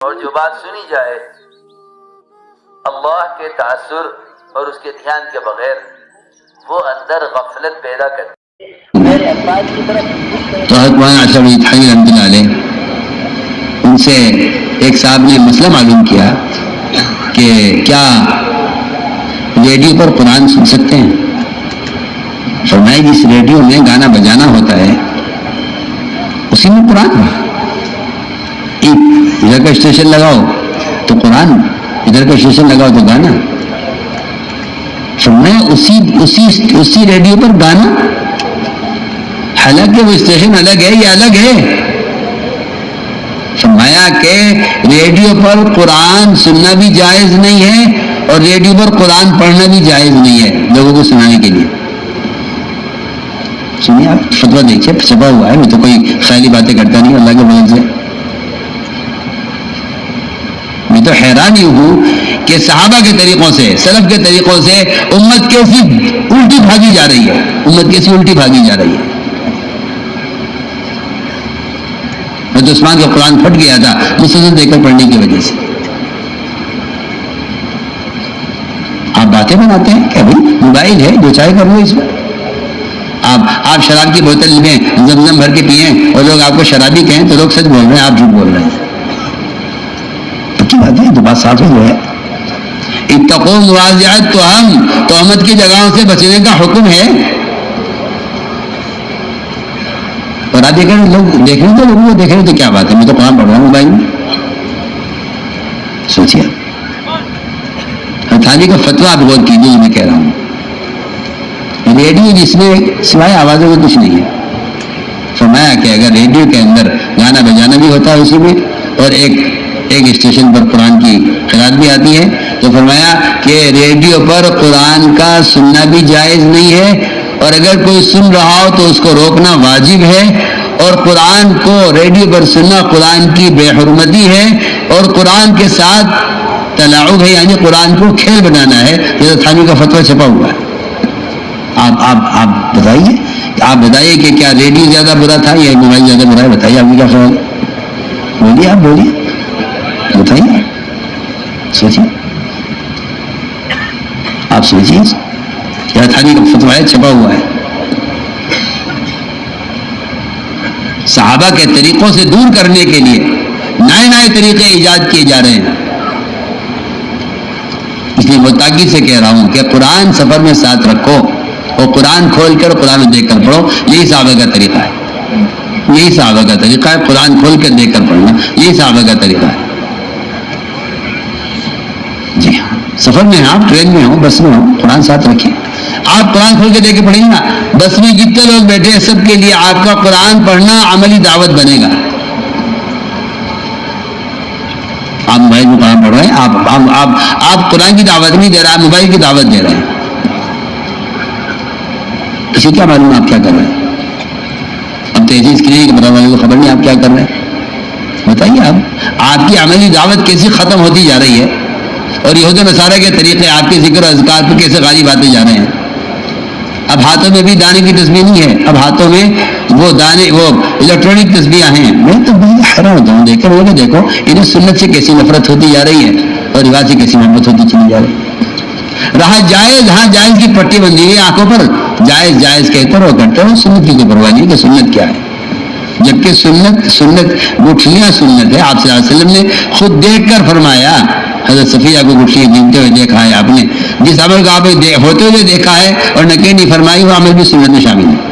اور جو بات سنی جائے اللہ کے تاثر اور اس کے دھیان کے بغیر وہ اندر غفلت پیدا کرتی ہے۔ تو حضرت مولانا اشرف علی تھانوی رحمۃ اللہ علیہ ان سے ایک صاحب نے مسئلہ معلوم کیا کہ کیا ریڈیو پر قرآن سن سکتے ہیں؟ فرمایا جس ریڈیو میں گانا بجانا ہوتا ہے اسی میں قرآن ہے۔ ادھر کا اسٹیشن لگاؤ تو قرآن، ادھر کا اسٹیشن لگاؤ تو گانا۔ فرمایا اسی ریڈیو پر گانا، حالانکہ وہ اسٹیشن الگ ہے، یہ الگ ہے۔ فرمایا کہ ریڈیو پر قرآن سننا بھی جائز نہیں ہے اور ریڈیو پر قرآن پڑھنا بھی جائز نہیں ہے لوگوں کو سنانے کے لیے۔ سنیے آپ فتویٰ دیکھیے، چھپا ہوا ہے، میں تو کوئی خیالی باتیں کرتا نہیں اللہ کے فضل سے۔ میں تو حیران ہی ہوں کہ صحابہ کے طریقوں سے، سلف کے طریقوں سے امت کیسی الٹی بھاگی جا رہی ہے، امت کیسی الٹی بھاگی جا رہی ہے۔ حضرت عثمان کا قرآن پھٹ گیا تھا مسلسل دیکھ کر پڑھنے کی وجہ سے۔ آپ باتیں بناتے ہیں کہ بھائی موبائل ہے جو چاہے کر لو اس میں۔ آپ شراب کی بوتل میں زمزم بھر کے پئیں اور لوگ آپ کو شرابی کہیں تو لوگ سچ بول رہے ہیں، آپ جھوٹ بول رہے ہیں۔ پکی بات ہے، تو بات صاف ہے جو ہے۔ اتقوا مواضعۃ تہمت کی جگہوں سے بچنے کا حکم ہے۔ اور آپ دیکھ رہے لوگ دیکھ رہے تو لوگوں کو دیکھ رہے تو کیا بات ہے، میں تو قرآن پڑھ رہا ہوں موبائل میں۔ سوچیے تھالی کا فتویٰ آپ غور کیجیے، میں کہہ رہا ہوں ریڈیو جس میں سوائے آوازوں میں کچھ نہیں ہے۔ فرمایا کہ اگر ریڈیو کے اندر گانا بجانا بھی ہوتا ہے اسی میں اور ایک اسٹیشن پر قرآن کی قرات بھی آتی ہے تو فرمایا کہ ریڈیو پر قرآن کا سننا بھی جائز نہیں ہے اور اگر کوئی سن رہا ہو تو اس کو روکنا واجب ہے، اور قرآن کو ریڈیو پر سننا قرآن کی بے حرمتی ہے اور قرآن کے ساتھ تلاعب ہے، یعنی قرآن کو کھیل بنانا ہے۔ یہ تھانوی کا فتویٰ چھپا ہوا ہے۔ آپ بتائیے کہ کیا ریڈیو زیادہ برا تھا یا موبائل زیادہ برا ہے؟ بتائیے آپ کی کیا خیال ہے؟ بولیے، آپ بولیے، بتائیے، سوچیے، آپ سوچیے۔ کیا تھانوی کا فتویٰ ہے، چھپا ہوا ہے۔ صحابہ کے طریقوں سے دور کرنے کے لیے نئے نئے طریقے ایجاد کیے جا رہے ہیں۔ اس لیے میں تاکید سے کہہ رہا ہوں کہ قرآن سفر میں ساتھ رکھو اور قرآن کھول کر قرآن دیکھ کر پڑھو، یہی صحابہ کا طریقہ ہے، یہی صحابہ کا طریقہ ہے، قرآن کھول کر دیکھ کر پڑھنا یہی صحابہ کا طریقہ ہے۔ جی ہاں، سفر میں ہیں آپ، ٹرین میں ہوں، بس میں ہوں، قرآن ساتھ رکھیں۔ آپ قرآن کھول کے دیکھ کے پڑھیں گے نا، بس میں جتنے لوگ بیٹھے ہیں سب کے لیے آپ کا قرآن پڑھنا عملی دعوت بنے گا۔ آپ موبائل میں قرآن پڑھ رہے ہیں، آپ قرآن کی دعوت نہیں دے رہے، آپ موبائل کی دعوت دے رہے ہیں۔ اسے کیا معلوم آپ کیا کر رہے ہیں؟ اب تو ایسی اسکرین کے بتا والے کو خبر نہیں آپ کیا کر رہے ہیں۔ بتائیے آپ کی عملی دعوت کیسی ختم ہوتی جا رہی ہے اور یہود و نصارہ کے طریقے آپ کے ذکر و اذکار پہ کیسے غالب آتے جا رہے ہیں۔ اب ہاتھوں میں بھی دانے کی تسبیح نہیں ہے، اب ہاتھوں میں وہ الیکٹرانک تسبیحیں ہیں۔ میں تو بڑی حیران ہوتا ہوں دیکھ کر، وہ دیکھو انہیں سنت سے کیسی نفرت ہوتی جا رہی ہے اور رواج سے کیسی محبت ہوتی چلی جا رہی ہے۔ رہا جائز، ہاں جائز کی پٹی بندی ہوئی آنکھوں پر، جائز جائز کہتے رہو کرتے ہو، سنت کی کوئی پرواہ نہیں کہ سنت کیا ہے، جبکہ سنت گٹھلیاں سنت ہے۔ آپ صلی اللہ علیہ وسلم نے خود دیکھ کر فرمایا، حضرت صفیہ کو گٹھلی گنتے ہوئے دیکھا ہے آپ نے، جس عمل کو آپ نے ہوتے ہوئے دیکھا ہے اور نکیر نہیں فرمائی وہ عمل بھی سنت میں شامل ہے۔